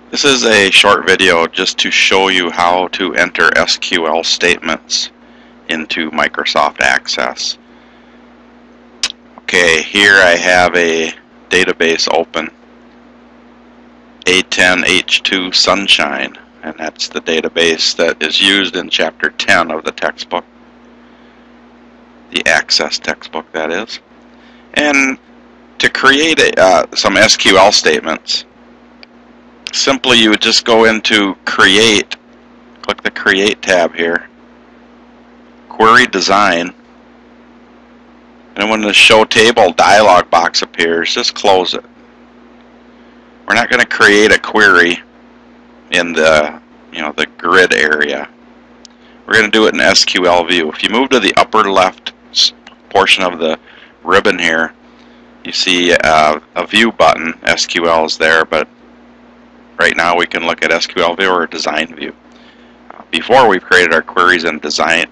This is a short video just to show you how to enter SQL statements into Microsoft Access. Okay, here I have a database open, A10H2 Sunshine, and that's the database that is used in Chapter 10 of the textbook, the Access textbook that is. And to create some SQL statements, simply you would just go into Create, click the Create tab here, Query Design, and when the Show Table dialog box appears, just close it. We're not going to create a query in the the grid area. We're going to do it in SQL view. If you move to the upper left portion of the ribbon here, you see a View button. SQL is there, but right now we can look at SQL View or Design View. Before we've created our queries in Design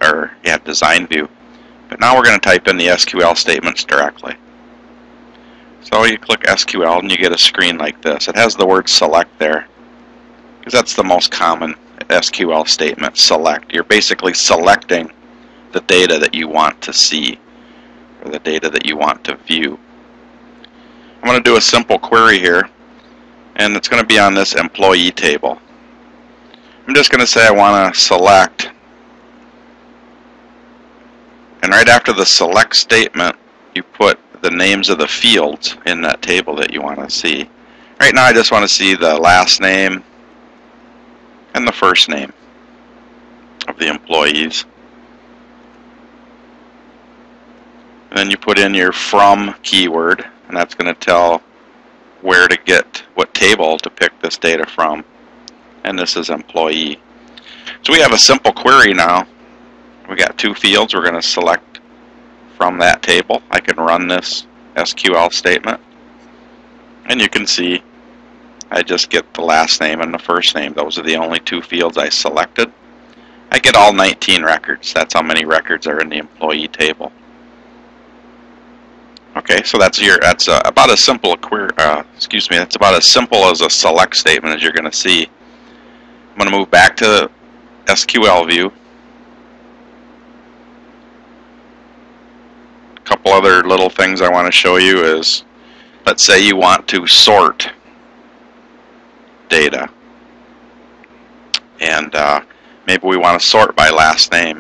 View, but now we're going to type in the SQL statements directly. So you click SQL and you get a screen like this. It has the word select there, because that's the most common SQL statement, select. You're basically selecting the data that you want to see, or the data that you want to view. I'm going to do a simple query here, and it's going to be on this employee table. I'm just going to say I want to select, and right after the select statement, you put the names of the fields in that table that you want to see. Right now I just want to see the last name and the first name of the employees. And then you put in your from keyword, and that's going to tell where to get, what table to pick this data from. And this is employee. So we have a simple query now. We got two fields. We're going to select from that table. I can run this SQL statement, and you can see I just get the last name and the first name. Those are the only two fields I selected. I get all 19 records. That's how many records are in the employee table. Okay, so that's about as simple a query. That's about as simple as a select statement as you're going to see. I'm going to move back to SQL view. A couple other little things I want to show you is, let's say you want to sort data, and maybe we want to sort by last name.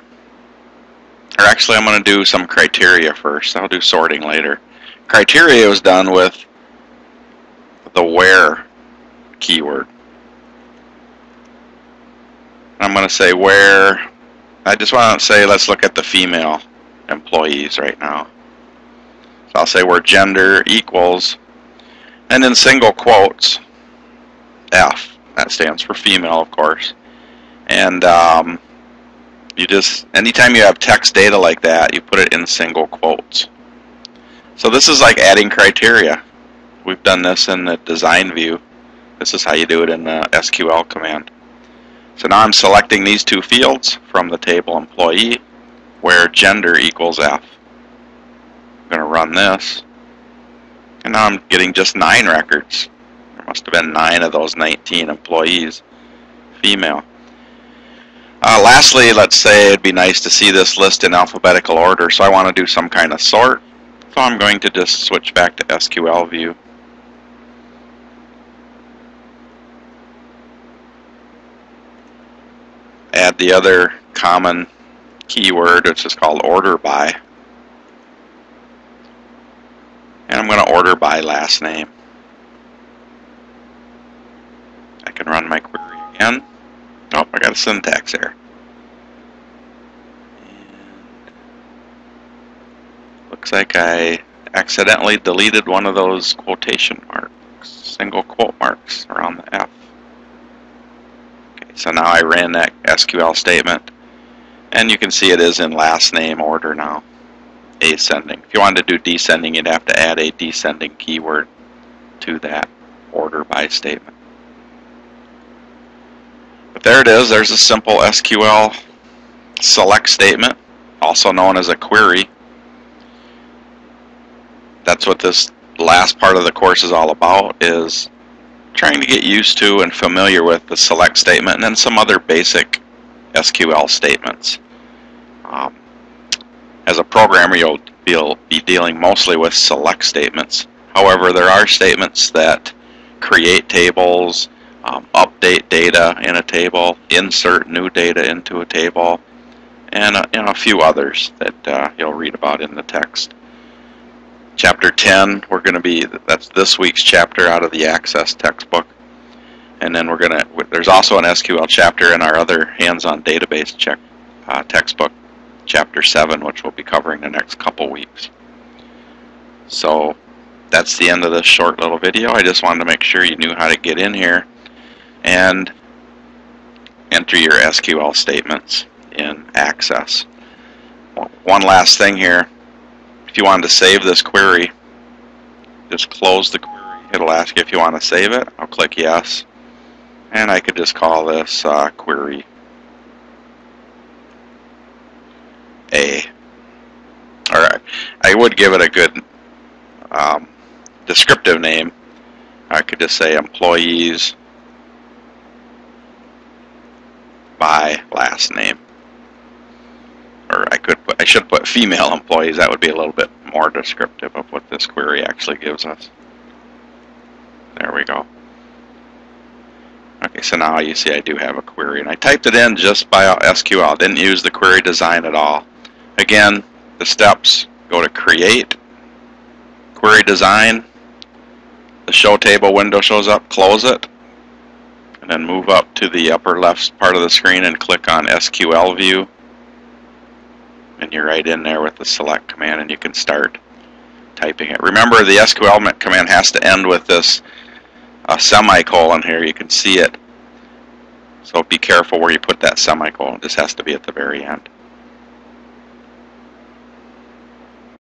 Or actually, I'm going to do some criteria first. I'll do sorting later. Criteria was done with the where keyword. I'm going to say where. I just want to say, let's look at the female employees right now. So I'll say where gender equals, and in single quotes, F. That stands for female, of course. And anytime you have text data like that, you put it in single quotes. So this is like adding criteria. We've done this in the design view. This is how you do it in the SQL command. So now I'm selecting these two fields from the table employee, where gender equals F. I'm going to run this, and now I'm getting just 9 records. There must have been 9 of those 19 employees female. Lastly, let's say it'd be nice to see this list in alphabetical order, so I want to do some kind of sort. So I'm going to just switch back to SQL view. Add the other common keyword, which is called order by. And I'm going to order by last name. I can run my query again. Oh, I got a syntax error. And looks like I accidentally deleted one of those quotation marks, single quote marks around the F. Okay, so now I ran that SQL statement, and you can see it is in last name order now, ascending. If you wanted to do descending, you'd have to add a descending keyword to that order by statement. But there it is. There's a simple SQL select statement, also known as a query. That's what this last part of the course is all about, is trying to get used to and familiar with the select statement and then some other basic SQL statements. As a programmer, you'll be dealing mostly with select statements. However, there are statements that create tables, update data in a table, insert new data into a table, and a few others that you'll read about in the text. Chapter 10, that's this week's chapter out of the Access textbook. And then there's also an SQL chapter in our other hands-on database textbook, Chapter 7, which we'll be covering the next couple weeks. So that's the end of this short little video. I just wanted to make sure you knew how to get in here and enter your SQL statements in Access. One last thing here. If you wanted to save this query, just close the query. It'll ask you if you want to save it. I'll click yes. And I could just call this query A. Alright, I would give it a good descriptive name. I could just say employees by last name. Or I should put female employees. That would be a little bit more descriptive of what this query actually gives us. There we go. Okay, so now you see I do have a query, and I typed it in just by SQL. Didn't use the query design at all. Again, the steps: go to Create, Query Design. The Show Table window shows up. Close it, and then move up to the upper left part of the screen and click on SQL View. And you're right in there with the select command, and you can start typing it. Remember, the SQL command has to end with this semicolon here. You can see it. So be careful where you put that semicolon. This has to be at the very end.